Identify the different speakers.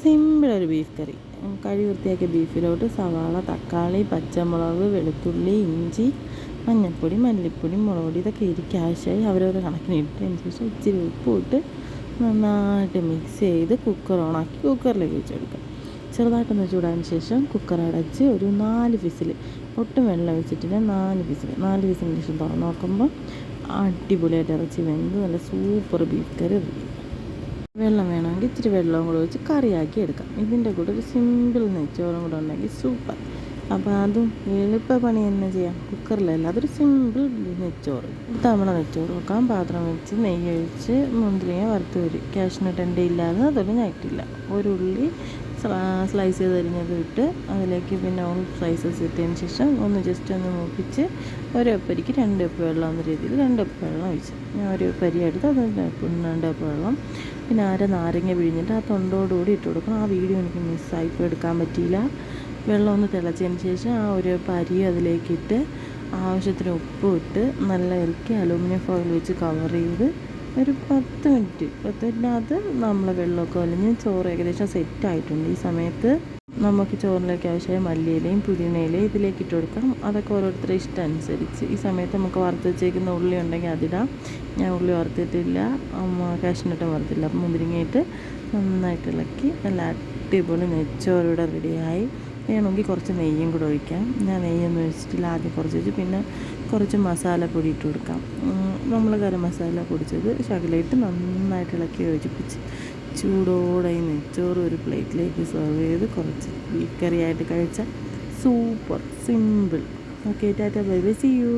Speaker 1: സിമ്പിളൊരു beef കറി. കഴുകി വൃത്തിയാക്കിയ ബീഫിലോട്ട് സവാള, തക്കാളി, പച്ചമുളക്, വെളുത്തുള്ളി, ഇഞ്ചി, മഞ്ഞൾപ്പൊടി, മല്ലിപ്പൊടി, മുളക് പൊടി ഇതൊക്കെ എരിക്ക് ആവശ്യമായി അവരവരുടെ കണക്കിന് ഇട്ടതിന് ശേഷം ഇച്ചിരി ഉപ്പ് ഇട്ട് നന്നായിട്ട് മിക്സ് ചെയ്ത് കുക്കർ ഓണാക്കി കുക്കറിലേക്ക് വെച്ചെടുക്കാം. ചെറുതായിട്ടൊന്ന് ചൂടാൻ ശേഷം കുക്കർ അടച്ച് ഒരു 4 വിസിൽ, ഒട്ടും വെള്ളം ഒഴിച്ചിട്ടില്ല, 4 വിസിലിന് ശേഷം തുറന്ന് നോക്കുമ്പോൾ അടിപൊളിയായിട്ട് ഇറച്ചി വെന്ത് നല്ല സൂപ്പർ ബീഫ് കറി റെഡി. വെള്ളം വേണമെങ്കിൽ ഇച്ചിരി വെള്ളവും കൂടെ ഒഴിച്ച് കറിയാക്കി എടുക്കാം. ഇതിൻ്റെ കൂടെ ഒരു സിമ്പിൾ നെയ്ച്ചോറും കൂടെ ഉണ്ടെങ്കിൽ സൂപ്പർ. അപ്പോൾ അതും എളുപ്പ പണി തന്നെ ചെയ്യാം, കുക്കറിലല്ല, അതൊരു സിമ്പിൾ നെയ്ച്ചോറ്. തവണ നെയ്ച്ചോറ് വെക്കാം. പാത്രം വെച്ച് നെയ്യ് ഒഴിച്ച് മുന്തിരിങ്ങ വറുത്ത് വരും. കാഷ്നട്ട് എൻ്റെ ഇല്ലാതെ അതൊന്നും ഞായിട്ടില്ല. ഒരു ഉള്ളി സ്ലൈസ് ചെയ്ത് അരിഞ്ഞത് ഇട്ട് അതിലേക്ക് പിന്നെ ഓൾ സ്ലൈസസ് ഇട്ടതിന് ശേഷം ഒന്ന് ജസ്റ്റ് ഒന്ന് മൂപ്പിച്ച് ഒരു കപ്പരിക്ക് 2 കപ്പ് വെള്ളം എന്ന രീതിയിൽ 2 കപ്പ് വെള്ളം ഒഴിച്ച് ഞാൻ ഒരു കപ്പരി എടുത്ത് അത് 2 കപ്പ് വെള്ളം, പിന്നെ നാരങ്ങ പിഴിഞ്ഞിട്ട് ആ തൊണ്ടോടുകൂടി ഇട്ട് കൊടുക്കണം. ആ വീഡിയോ എനിക്ക് മിസ്സായിപ്പോൾ എടുക്കാൻ പറ്റിയില്ല. വെള്ളം ഒന്ന് തിളച്ചതിന് ശേഷം ആ ഒരു അരി അതിലേക്കിട്ട് ആവശ്യത്തിന് ഉപ്പും ഇട്ട് നല്ല ഇറക്കി അലൂമിനിയം ഫോയിൽ വെച്ച് കവർ ചെയ്ത് ഒരു 10 മിനിറ്റിനകത്ത് നമ്മളെ വെള്ളമൊക്കെ വലിഞ്ഞ് ചോറ് ഏകദേശം സെറ്റായിട്ടുണ്ട്. ഈ സമയത്ത് നമുക്ക് ചോറിലേക്ക് ആവശ്യമായ മല്ലിയിലയും പുതിനയിലയും ഇതിലേക്ക് ഇട്ട് കൊടുക്കാം. അതൊക്കെ ഓരോരുത്തരുടെ ഇഷ്ടം അനുസരിച്ച്. ഈ സമയത്ത് നമുക്ക് വറുത്ത് വെച്ചേക്കുന്ന ഉള്ളി ഉണ്ടെങ്കിൽ അതിടാം. ഞാൻ ഉള്ളി വറുത്തിട്ടില്ല, കാഷ്നട്ടും വറുത്തില്ല. അപ്പം മുന്തിരിങ്ങയിട്ട് നന്നായിട്ട് ഇളക്കി നല്ല അടിപൊളി നെയ്ച്ചോറിവിടെ റെഡിയായി. വേണമെങ്കിൽ കുറച്ച് നെയ്യും കൂടെ ഒഴിക്കാം. ഞാൻ നെയ്യൊന്നും ഒഴിച്ചിട്ടില്ല, ആദ്യം കുറച്ച് വെച്ച് പിന്നെ കുറച്ച് മസാലപ്പൊടി ഇട്ട് കൊടുക്കാം. നമ്മൾ ഗരം മസാല പൊടിച്ചത് ശകലയിട്ട് നന്നായിട്ട് ഇളക്കി യോജിപ്പിച്ച് ചൂടോടെ ഈ നെയ്ച്ചോറ് ഒരു പ്ലേറ്റിലേക്ക് സെർവ് ചെയ്ത് കുറച്ച് ബീഫ് കറിയായിട്ട് കഴിച്ചാൽ super simple. Okay, tata bye bye, see U.